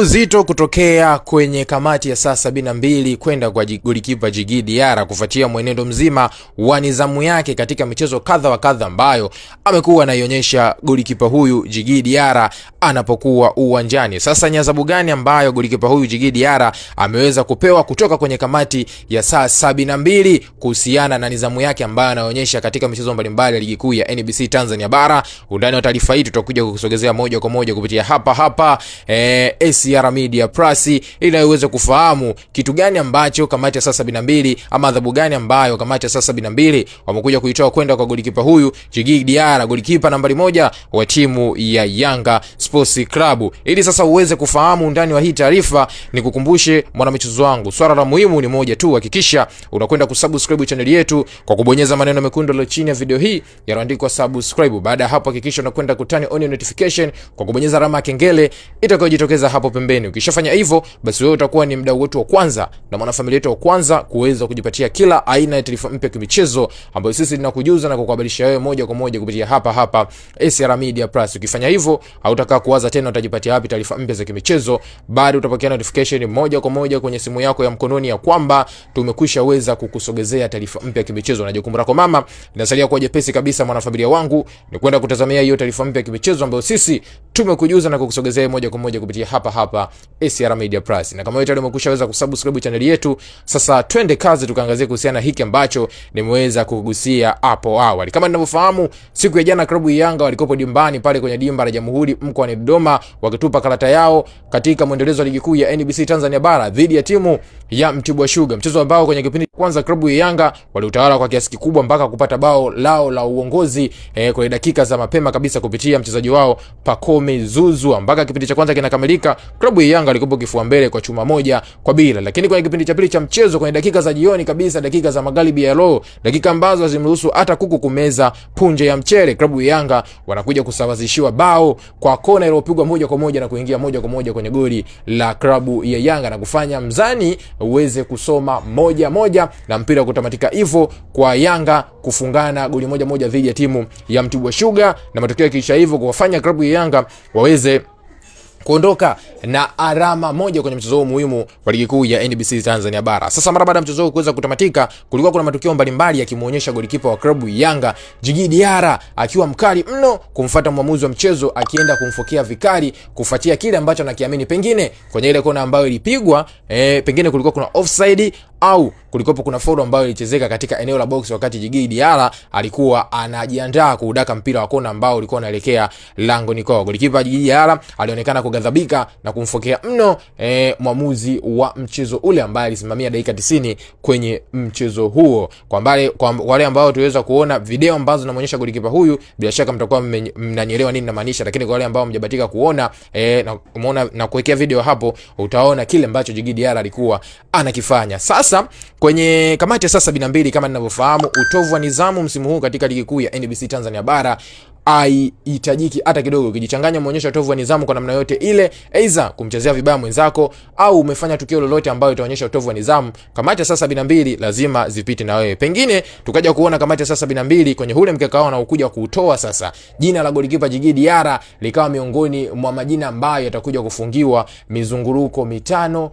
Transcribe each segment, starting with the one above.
Kauli zito kutokea kwenye kamati ya saa 72 kwenda kwa golikipa Djigui Diarra kufuatia mwenendo mzima wa nidhamu yake katika michezo kadha wa kadha ambayo amekuwa anaionyesha golikipa huyu Djigui Diarra anapokuwa uwanjani. Sasa ni adhabu gani ambayo golikipa huyu Djigui Diarra ameweza kupewa kutoka kwenye kamati ya saa 72 kuhusiana na nidhamu yake ambayo anaonyesha katika michezo mbalimbali ya ligi kuu ya NBC Tanzania Bara? Undani wa taarifa hii tutakuja kukusogezea moja kwa moja kupitia hapa SR Media Plus ili uweze kufahamu kitu gani ambacho kamati ya saa 72 ama adhabu gani ambayo kamati ya saa 72 wamekuja kuitoa kwenda kwa golikipa huyu Djigui Diarra, golikipa nambari 1 wa timu ya Yanga Sports Club. Ili sasa uweze kufahamu undani wa hii taarifa, nikukumbushe mwanamichezo wangu, swala la muhimu ni moja tu, hakikisha unakwenda kusubscribe channel yetu kwa kubonyeza maneno mekundu yaliyo chini ya video hii yanayoandikwa subscribe. Baada ya hapo hakikisha unakwenda kutani on notification kwa kubonyeza alama ya kengele itakayojitokeza hapo pembeni. Ukishafanya hivyo, basi wewe utakuwa ni mdau wetu wa kwanza na mwanafamilia wetu wa kwanza kuweza kujipatia kila aina ya taarifa mpya ya michezo ambayo sisi tunakujuza na kukuhabarisha wewe moja kwa moja kupitia hapa SR Media Plus. Ukifanya hivyo, hautakaa kuwaza tena utajipatia wapi taarifa mpya za michezo, bali utapokea notification moja kwa moja kwenye simu yako ya mkononi ya kwamba tumekushaweza kukusogezea taarifa mpya ya michezo. Na jukumu lako mama linasalia kuwa jepesi kabisa, mwanafamilia wangu, ni kwenda kutazamia hiyo taarifa mpya ya michezo ambayo sisi tumekujuza na kukusogezea moja kwa moja kupitia hapa SR Media Plus. Na kama wewe tayari umekushaweza kusubscribe channel yetu, sasa twende kazi tukaangazie kuhusiana hiki ambacho nimeweza kugusia hapo awali. Kama ninavyofahamu, siku ya jana klabu ya Yanga walikopo dimbani pale kwenye dimba la Jamhuri mkoani Dodoma wakitupa karata yao katika mwendelezo wa ligi kuu ya NBC Tanzania Bara dhidi ya timu ya Mtibwa Sugar, mchezo ambao kwenye kipindi cha kwanza klabu ya Yanga waliutawala kwa kiasi kikubwa mpaka kupata bao lao la uongozi kwenye dakika za mapema kabisa kupitia mchezaji wao Pacome Zouzoua. Mpaka kipindi cha kwanza kinakamilika, klabu ya Yanga ilikuwa kifua mbele kwa chuma 1-0, lakini kwenye kipindi cha pili cha mchezo, kwenye dakika za jioni kabisa, dakika za magharibi ya leo, dakika ambazo zimruhusu hata kuku kumeza punje ya mchele, klabu ya Yanga wanakuja kusawazishiwa bao kwa kona iliyopigwa moja kwa moja na kuingia moja kwa moja kwenye goli la klabu ya Yanga na kufanya mzani uweze kusoma 1-1 na mpira kutamatika hivyo kwa Yanga kufungana goli 1-1 dhidi ya timu ya Mtibwa Sugar, na matokeo kisha hivyo kuwafanya klabu ya Yanga waweze kuondoka na alama moja kwenye mchezo muhimu wa ligi kuu ya NBC Tanzania Bara. Sasa mara baada ya mchezo kuweza kutamatika, kulikuwa kuna matukio mbalimbali yakimuonyesha golikipa wa klabu Yanga Djigui Diarra akiwa mkali mno kumfuata mwamuzi wa mchezo, akienda kumfokea vikali kufuatia kile ambacho anakiamini pengine kwenye ile kona ambayo ilipigwa pengine kulikuwa kuna offside au kulikuwa kuna foul ambayo ilichezeka katika eneo la box wakati Djigui Diarra alikuwa anajiandaa kuudaka mpira wa kona ambao ulikuwa unaelekea langoni kwao. Golikipa Djigui Diarra alionekana kughadhabika na kumfokea mno mwamuzi wa mchezo ule ambaye alisimamia dakika 90 kwenye mchezo huo. Kwa wale ambao tuweza kuona video ambazo zinaonyesha golikipa huyu, bila shaka mtakuwa mnanielewa nini namaanisha, lakini kwa wale ambao mjabatika kuona na umeona na kuwekea video hapo, utaona kile ambacho Djigui Diarra alikuwa anakifanya. Sasa kwenye kamati ya saa 72, kama ninavyofahamu, utovu wa nidhamu msimu huu katika ligi kuu ya NBC Tanzania Bara haihitajiki hata kidogo. Ukijichanganya muonyesha utovu wa nidhamu kwa namna yote ile, aidha kumchezea vibaya mwenzako au umefanya tukio lolote ambalo itaonyesha utovu wa nidhamu, kamati ya saa 72 lazima zipite na wewe. Pengine tukaja kuona kamati ya saa 72 kwenye ule mkeka wao na ukuja kuutoa sasa jina la golikipa Djigui Diarra likawa miongoni mwa majina ambayo yatakuja kufungiwa mizunguruko 5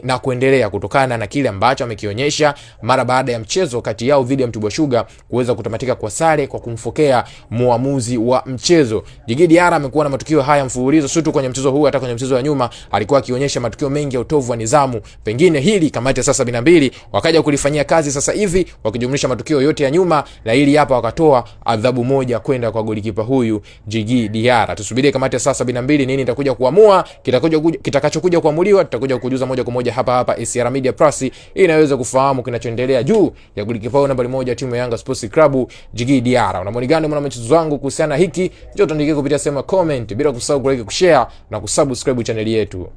na kuendelea, kutokana na kile ambacho amekionyesha mara baada ya mchezo kati yao dhidi ya Mtibwa Sugar kuweza kutamatika kwa sare kwa kumfokea muamuzi wa mchezo. Djigui Diarra amekuwa na matukio haya mfululizo, sio tu kwenye mchezo huu, hata kwenye mchezo wa nyuma alikuwa akionyesha matukio mengi ya utovu wa nidhamu. Pengine hili kamati ya saa 72 wakaja kulifanyia kazi sasa hivi, wakijumlisha matukio yote ya nyuma na hili hapa wakatoa adhabu moja kwenda kwa golikipa huyu Djigui Diarra. Tusubirie kamati ya saa 72 nini itakuja kuamua, kitakachokuja kuamuliwa tutakuja kukujuza moja kwa moja hapa SR Media Plus ili inaweza kufahamu kinachoendelea juu ya golikipa huyu nambari 1 timu ya Yanga Sports Club Djigui Diarra. Unamwona gani mwanamichezo wangu kuhusiana hiki? Njoo tuandikie kupitia sehemu ya comment, bila kusahau kulike, kushare na kusubscribe channel yetu.